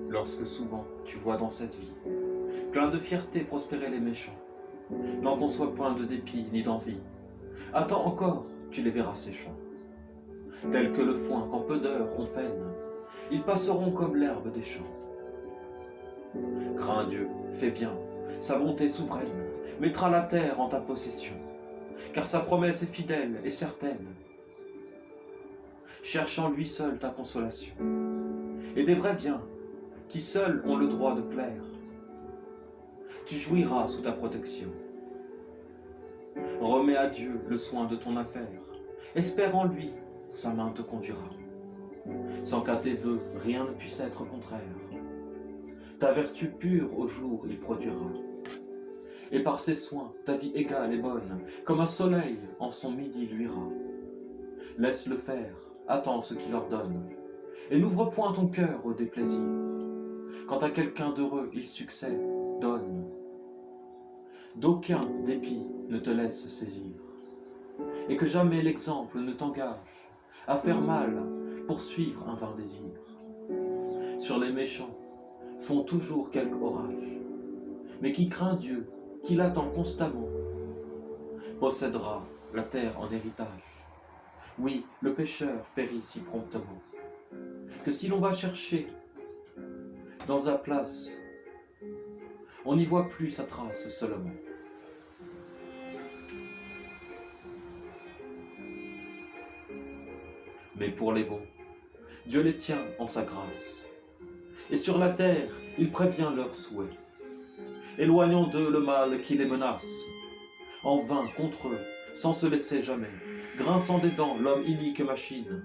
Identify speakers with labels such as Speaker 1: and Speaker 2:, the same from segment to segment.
Speaker 1: Lorsque souvent tu vois dans cette vie, plein de fierté prospérer les méchants, n'en conçois point de dépit ni d'envie, attends encore, tu les verras séchants. Tels que le foin qu'en peu d'heures on faine, ils passeront comme l'herbe des champs. Crains Dieu, fais bien, sa bonté souveraine mettra la terre en ta possession, car sa promesse est fidèle et certaine. Cherche en lui seul ta consolation, et des vrais biens qui seuls ont le droit de plaire. Tu jouiras sous ta protection. Remets à Dieu le soin de ton affaire, espère en lui, sa main te conduira. Sans qu'à tes vœux rien ne puisse être contraire, ta vertu pure au jour il produira. Et par ses soins, ta vie égale et bonne, comme un soleil en son midi luira. Laisse-le faire, attends ce qu'il ordonne, et n'ouvre point ton cœur au déplaisir. Quand à quelqu'un d'heureux il succède, donne. D'aucun dépit ne te laisse saisir, et que jamais l'exemple ne t'engage à faire mal pour suivre un vain désir. Sur les méchants font toujours quelque orage, mais qui craint Dieu, qui l'attend constamment, possédera la terre en héritage. Oui, le pécheur périt si promptement, que si l'on va chercher dans sa place, on n'y voit plus sa trace seulement. Mais pour les bons, Dieu les tient en sa grâce, et sur la terre, il prévient leurs souhaits, éloignant d'eux le mal qui les menace. En vain contre eux, sans se laisser jamais, grinçant des dents l'homme inique machine,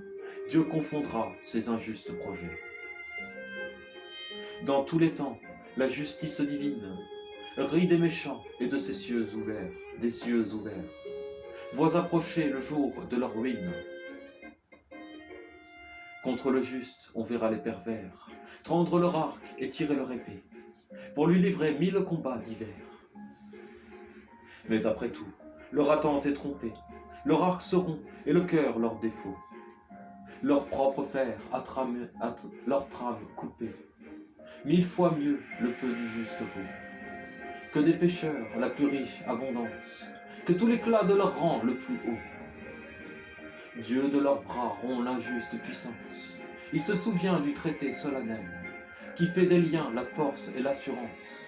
Speaker 1: Dieu confondra ses injustes projets. Dans tous les temps, la justice divine rit des méchants et de ses cieux ouverts, des cieux ouverts, voit approcher le jour de leur ruine. Contre le juste, on verra les pervers tendre leur arc et tirer leur épée, pour lui livrer 1000 combats divers. Mais après tout, leur attente est trompée, leur arc se rompt et le cœur leur défaut. Leur propre fer leur trame coupée, 1000 fois mieux le peu du juste vaut. Que des pécheurs la plus riche abondance, que tout l'éclat de leur rang le plus haut. Dieu de leurs bras rompt l'injuste puissance, il se souvient du traité solennel, qui fait des liens la force et l'assurance.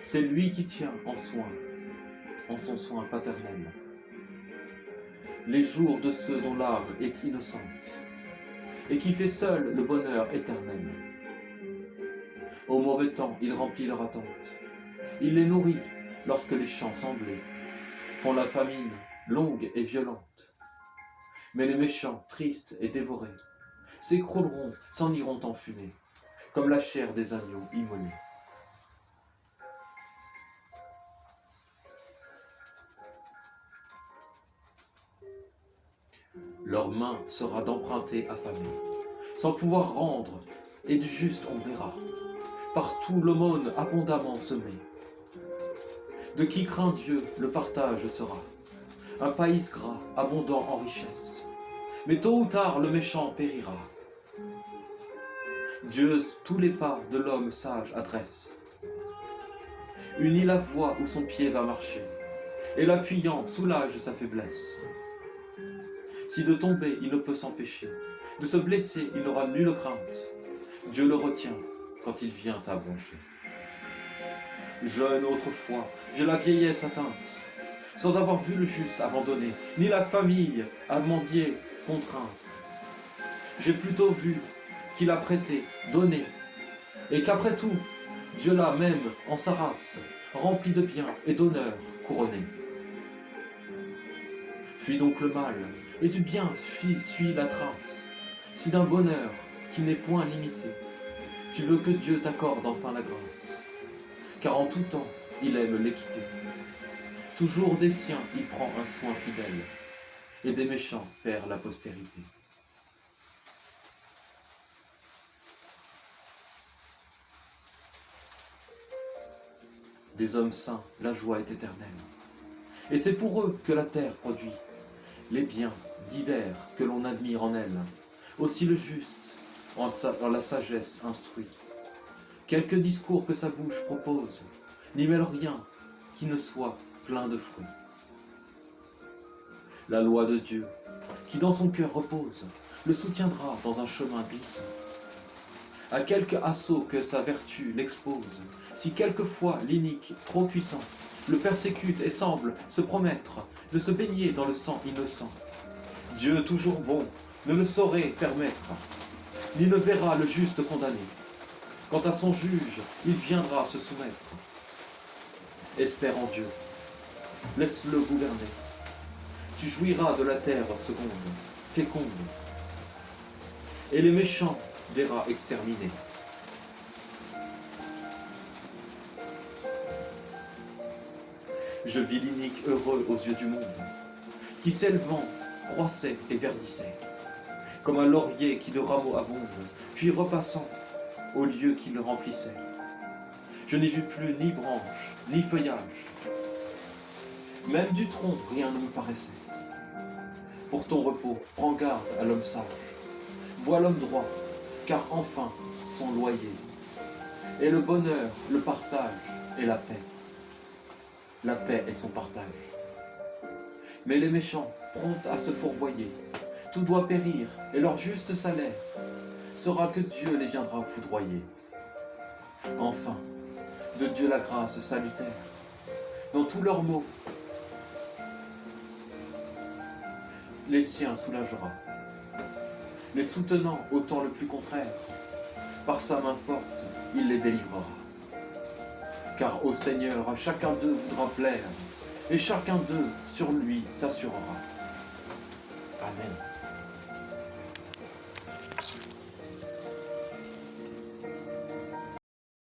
Speaker 1: C'est lui qui tient en son soin paternel, les jours de ceux dont l'âme est innocente, et qui fait seul le bonheur éternel. Au mauvais temps, il remplit leur attente, il les nourrit lorsque les champs semblés font la famine longue et violente. Mais les méchants, tristes et dévorés, s'écrouleront, s'en iront en fumée, comme la chair des agneaux immolés. Leur main sera d'emprunter affamée, sans pouvoir rendre, et du juste on verra, partout l'aumône abondamment semée. De qui craint Dieu, le partage sera, un pays gras, abondant en richesse. Mais tôt ou tard, le méchant périra. Dieu tous les pas de l'homme sage adresse, unit la voie où son pied va marcher, et l'appuyant soulage sa faiblesse. Si de tomber, il ne peut s'empêcher, de se blesser, il n'aura nulle crainte. Dieu le retient quand il vient à broncher. Jeune autrefois, j'ai la vieillesse atteinte, sans avoir vu le juste abandonné, ni la famille à mendier contrainte. J'ai plutôt vu qu'il a prêté, donné, et qu'après tout, Dieu l'a même en sa race, rempli de biens et d'honneur couronné. Fuis donc le mal, et du bien suis la trace, si d'un bonheur qui n'est point limité, tu veux que Dieu t'accorde enfin la grâce, car en tout temps, il aime l'équité. Toujours des siens, il prend un soin fidèle, et des méchants perd la postérité. des hommes saints, la joie est éternelle. Et c'est pour eux que la terre produit les biens divers que l'on admire en elle. Aussi le juste, en la sagesse instruit. Quelque discours que sa bouche propose, n'y mêle rien qui ne soit plein de fruits. La loi de Dieu, qui dans son cœur repose, le soutiendra dans un chemin glissant. À quelque assaut que sa vertu l'expose, si quelquefois l'inique, trop puissant, le persécute et semble se promettre de se baigner dans le sang innocent, Dieu toujours bon ne le saurait permettre, ni ne verra le juste condamné. Quant à son juge, il viendra se soumettre. Espère en Dieu, laisse-le gouverner. Tu jouiras de la terre seconde, féconde, et les méchants verras exterminés. Je vis l'inique heureux aux yeux du monde, qui s'élevant, croissait et verdissait, comme un laurier qui de rameaux abonde, puis repassant au lieu qui le remplissait. Je n'ai vu plus ni branche, ni feuillage, même du tronc rien ne me paraissait. Pour ton repos, prends garde à l'homme sage, vois l'homme droit, car enfin son loyer, et le bonheur, le partage et la paix. La paix est son partage. Mais les méchants, prompts à se fourvoyer, tout doit périr, et leur juste salaire sera que Dieu les viendra foudroyer. Enfin, de Dieu la grâce salutaire, dans tous leurs maux, les siens soulagera, les soutenant au temps le plus contraire, par sa main forte, il les délivrera. Car au Seigneur, chacun d'eux voudra plaire, et chacun d'eux sur lui s'assurera. Amen.